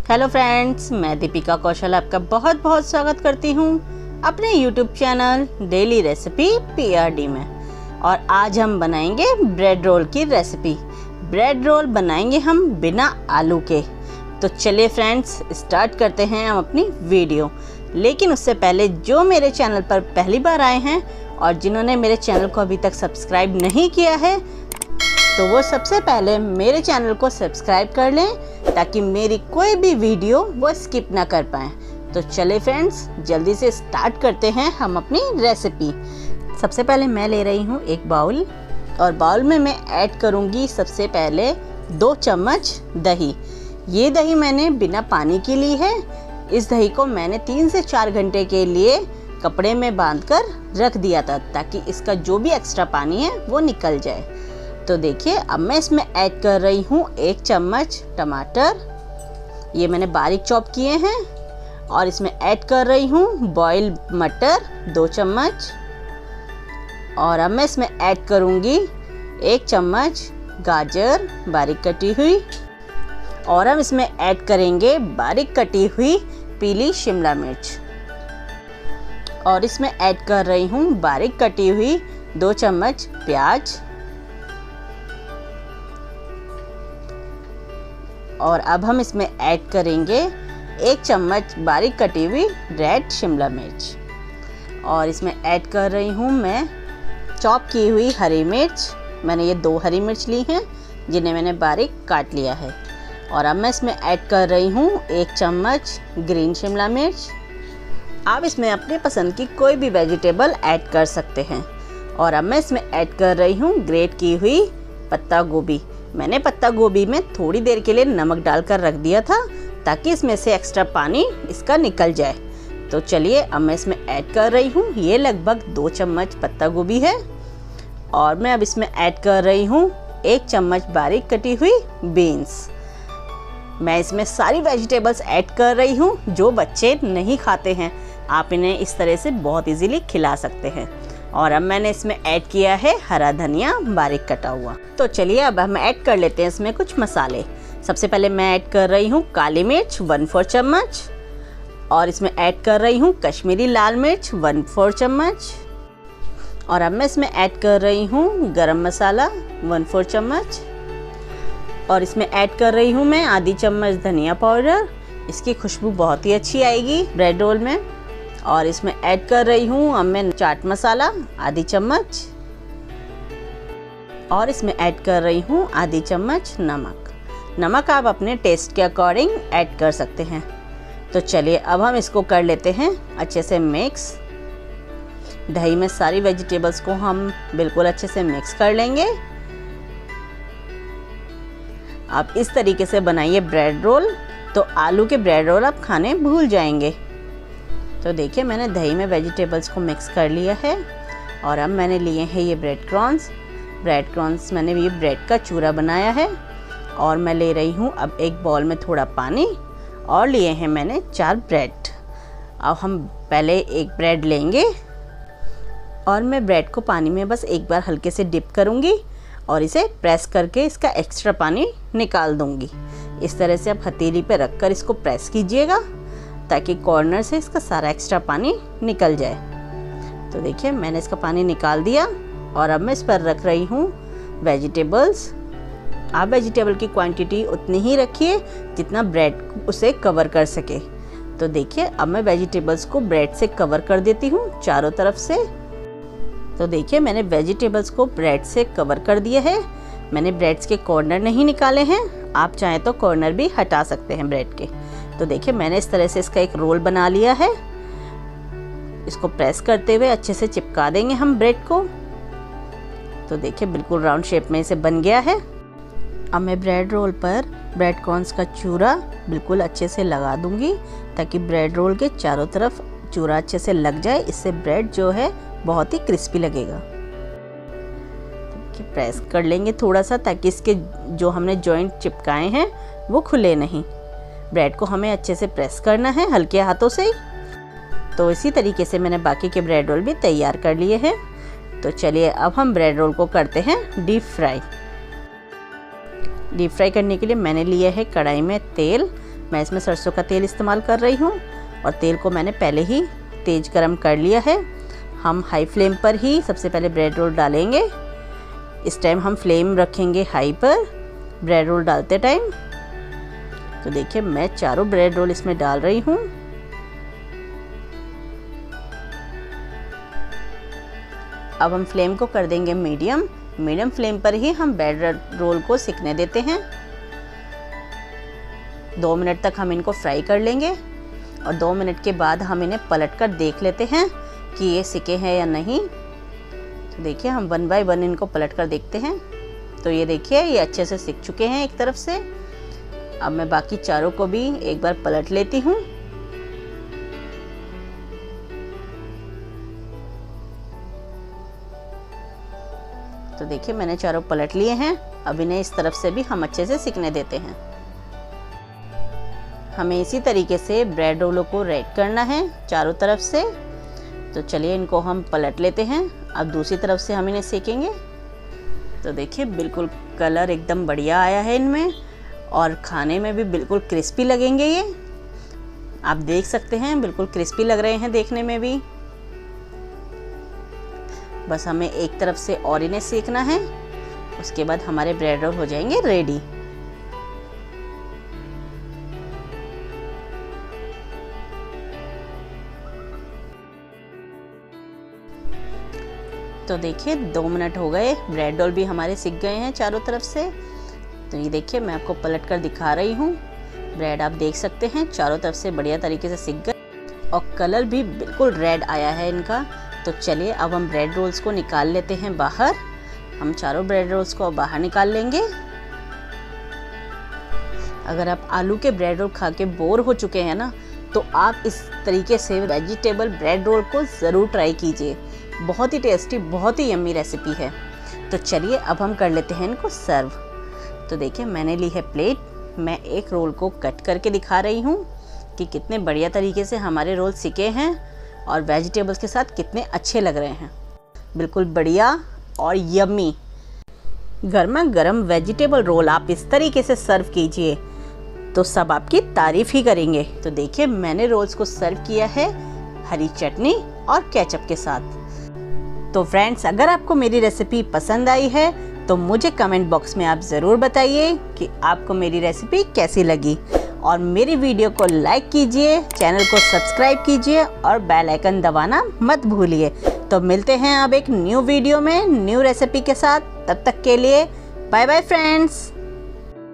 Hello friends, मैं दीपिका कौशल आपका बहुत बहुत स्वागत करती हूँ अपने YouTube channel daily recipe PRD में। और आज हम बनाएंगे ब्रेड रोल की रेसिपी। ब्रेड रोल बनाएंगे हम बिना आलू के। तो चलिए फ्रेंड्स, स्टार्ट करते हैं हम अपनी वीडियो। लेकिन उससे पहले जो मेरे चैनल पर पहली बार आए हैं और जिन्होंने मेरे चैनल को अभी तक सब्सक्राइब नहीं किया है, तो वो सबसे पहले मेरे चैनल को सब्सक्राइब कर लें ताकि मेरी कोई भी वीडियो वो स्किप ना कर पाएँ। तो चले फ्रेंड्स, जल्दी से स्टार्ट करते हैं हम अपनी रेसिपी। सबसे पहले मैं ले रही हूँ एक बाउल, और बाउल में मैं ऐड करूँगी सबसे पहले 2 चम्मच दही। ये दही मैंने बिना पानी की ली है। इस दही को मैंने 3 से 4 घंटे के लिए कपड़े में बांधकर रख दिया था ताकि इसका जो भी एक्स्ट्रा पानी है वो निकल जाए। तो देखिए, अब मैं इसमें ऐड कर रही हूँ 1 चम्मच टमाटर, ये मैंने बारीक चॉप किए हैं। और इसमें ऐड कर रही हूँ बॉइल्ड मटर 2 चम्मच। और अब मैं इसमें ऐड करूँगी 1 चम्मच गाजर बारीक कटी हुई। और हम इसमें ऐड करेंगे बारीक कटी हुई पीली शिमला मिर्च। और इसमें ऐड कर रही हूँ बारीक कटी हुई 2 चम्मच प्याज। और अब हम इसमें ऐड करेंगे 1 चम्मच बारीक कटी हुई रेड शिमला मिर्च। और इसमें ऐड कर रही हूँ मैं चॉप की हुई हरी मिर्च। मैंने ये 2 हरी मिर्च ली हैं जिन्हें मैंने बारीक काट लिया है। और अब मैं इसमें ऐड कर रही हूँ 1 चम्मच ग्रीन शिमला मिर्च। आप इसमें अपने पसंद की कोई भी वेजिटेबल ऐड कर सकते हैं। और अब मैं इसमें ऐड कर रही हूँ ग्रेट की हुई पत्ता गोभी। मैंने पत्ता गोभी में थोड़ी देर के लिए नमक डालकर रख दिया था ताकि इसमें से एक्स्ट्रा पानी इसका निकल जाए। तो चलिए, अब मैं इसमें ऐड कर रही हूँ, ये लगभग 2 चम्मच पत्ता गोभी है। और मैं अब इसमें ऐड कर रही हूँ 1 चम्मच बारीक कटी हुई बीन्स। मैं इसमें सारी वेजिटेबल्स ऐड कर रही हूँ जो बच्चे नहीं खाते हैं। आप इन्हें इस तरह से बहुत इजीली खिला सकते हैं। और अब मैंने इसमें ऐड किया है हरा धनिया बारीक कटा हुआ। तो चलिए, अब हम ऐड कर लेते हैं इसमें कुछ मसाले। सबसे पहले मैं ऐड कर रही हूँ काली मिर्च 1/4 चम्मच। और इसमें ऐड कर रही हूँ कश्मीरी लाल मिर्च 1/4 चम्मच। और अब मैं इसमें ऐड कर रही हूँ गरम मसाला 1/4 चम्मच। और इसमें ऐड कर रही हूँ मैं आधी चम्मच धनिया पाउडर। इसकी खुशबू बहुत ही अच्छी आएगी ब्रेड रोल में। और इसमें ऐड कर रही हूँ अब मैं चाट मसाला आधी चम्मच। और इसमें ऐड कर रही हूँ आधी चम्मच नमक आप अपने टेस्ट के अकॉर्डिंग ऐड कर सकते हैं। तो चलिए, अब हम इसको कर लेते हैं अच्छे से मिक्स। दही में सारी वेजिटेबल्स को हम बिल्कुल अच्छे से मिक्स कर लेंगे। आप इस तरीके से बनाइए ब्रेड रोल, तो आलू के ब्रेड रोल आप खाने भूल जाएंगे। तो देखिए, मैंने दही में वेजिटेबल्स को मिक्स कर लिया है। और अब मैंने लिए हैं ये ब्रेड क्रॉन्स मैंने ये ब्रेड का चूरा बनाया है। और मैं ले रही हूँ अब एक बाउल में थोड़ा पानी, और लिए हैं मैंने 4 ब्रेड। अब हम पहले एक ब्रेड लेंगे और मैं ब्रेड को पानी में बस एक बार हल्के से डिप करूँगी और इसे प्रेस करके इसका एक्स्ट्रा पानी निकाल दूँगी। इस तरह से आप हथेली पे रखकर इसको प्रेस कीजिएगा ताकि कॉर्नर से इसका सारा एक्स्ट्रा पानी निकल जाए। तो देखिए, मैंने इसका पानी निकाल दिया। और अब मैं इस पर रख रही हूँ वेजिटेबल्स। आप वेजिटेबल की क्वांटिटी उतनी ही रखिए जितना ब्रेड उसे कवर कर सके। तो देखिए, अब मैं वेजिटेबल्स को ब्रेड से कवर कर देती हूँ चारों तरफ से। तो देखिए, मैंने वेजिटेबल्स को ब्रेड से कवर कर दिया है। मैंने ब्रेड्स के कॉर्नर नहीं निकाले हैं। आप चाहें तो कॉर्नर भी हटा सकते हैं ब्रेड के। तो देखिए, मैंने इस तरह से इसका एक रोल बना लिया है। इसको प्रेस करते हुए अच्छे से चिपका देंगे हम ब्रेड को। तो देखिए, बिल्कुल राउंड शेप में इसे बन गया है। अब मैं ब्रेड रोल पर ब्रेड क्रॉन्स का चूरा बिल्कुल अच्छे से लगा दूंगी ताकि ब्रेड रोल के चारों तरफ चूरा अच्छे से लग जाए। इससे ब्रेड जो है बहुत ही क्रिस्पी लगेगा। प्रेस कर लेंगे थोड़ा सा ताकि इसके जो हमने जॉइंट चिपकाए हैं वो खुले नहीं। ब्रेड को हमें अच्छे से प्रेस करना है हल्के हाथों से। तो इसी तरीके से मैंने बाकी के ब्रेड रोल भी तैयार कर लिए हैं। तो चलिए, अब हम ब्रेड रोल को करते हैं डीप फ्राई। डीप फ्राई करने के लिए मैंने लिया है कढ़ाई में तेल। मैं इसमें सरसों का तेल इस्तेमाल कर रही हूँ और तेल को मैंने पहले ही तेज़ गरम कर लिया है। हम हाई फ्लेम पर ही सबसे पहले ब्रेड रोल डालेंगे। इस टाइम हम फ्लेम रखेंगे हाई पर ब्रेड रोल डालते टाइम। तो देखिए मैं चारों ब्रेड रोल इसमें डाल रही हूँ। अब हम फ्लेम को कर देंगे मीडियम फ्लेम पर ही हम ब्रेड रोल को सिकने देते हैं। 2 मिनट तक हम इनको फ्राई कर लेंगे और 2 मिनट के बाद हम इन्हें पलट कर देख लेते हैं कि ये सिके हैं या नहीं। तो देखिए हम 1 बाय 1 इनको पलट कर देखते हैं। तो ये देखिए ये अच्छे से सिक चुके हैं एक तरफ से। अब मैं बाकी चारों को भी एक बार पलट लेती हूँ। तो देखिए मैंने चारों पलट लिए हैं। अब इन्हें इस तरफ से भी हम अच्छे से सिकने देते हैं। हमें इसी तरीके से ब्रेड रोलों को रेड करना है चारों तरफ से। तो चलिए इनको हम पलट लेते हैं। अब दूसरी तरफ से हम इन्हें सेकेंगे। तो देखिए बिल्कुल कलर एकदम बढ़िया आया है इनमें और खाने में भी बिल्कुल क्रिस्पी लगेंगे ये। आप देख सकते हैं बिल्कुल क्रिस्पी लग रहे हैं देखने में भी। बस हमें एक तरफ से और इन्हें सेकना है, उसके बाद हमारे ब्रेड रोल हो जाएंगे रेडी। तो देखिए 2 मिनट हो गए, ब्रेड रोल भी हमारे सिक गए हैं चारों तरफ से। तो ये देखिए मैं आपको पलट कर दिखा रही हूँ। ब्रेड आप देख सकते हैं चारों तरफ से बढ़िया तरीके से सिक गए और कलर भी बिल्कुल रेड आया है इनका। तो चलिए अब हम ब्रेड रोल्स को निकाल लेते हैं बाहर। हम चारों ब्रेड रोल्स को बाहर निकाल लेंगे। अगर आप आलू के ब्रेड रोल खा के बोर हो चुके हैं ना, तो आप इस तरीके से वेजिटेबल ब्रेड रोल को ज़रूर ट्राई कीजिए। बहुत ही टेस्टी, बहुत ही यम्मी रेसिपी है। तो चलिए अब हम कर लेते हैं इनको सर्व। तो देखिए मैंने ली है प्लेट। मैं एक रोल को कट करके दिखा रही हूँ कि कितने बढ़िया तरीके से हमारे रोल सिके हैं और वेजिटेबल्स के साथ कितने अच्छे लग रहे हैं। बिल्कुल बढ़िया और यम्मी गर्मा गर्म वेजिटेबल रोल आप इस तरीके से सर्व कीजिए तो सब आपकी तारीफ ही करेंगे। तो देखिए मैंने रोल्स को सर्व किया है हरी चटनी और केचप के साथ। तो फ्रेंड्स अगर आपको मेरी रेसिपी पसंद आई है तो मुझे कमेंट बॉक्स में आप ज़रूर बताइए कि आपको मेरी रेसिपी कैसी लगी और मेरी वीडियो को लाइक कीजिए, चैनल को सब्सक्राइब कीजिए और बेल आइकन दबाना मत भूलिए। तो मिलते हैं अब एक न्यू वीडियो में न्यू रेसिपी के साथ। तब तक के लिए बाय बाय फ्रेंड्स।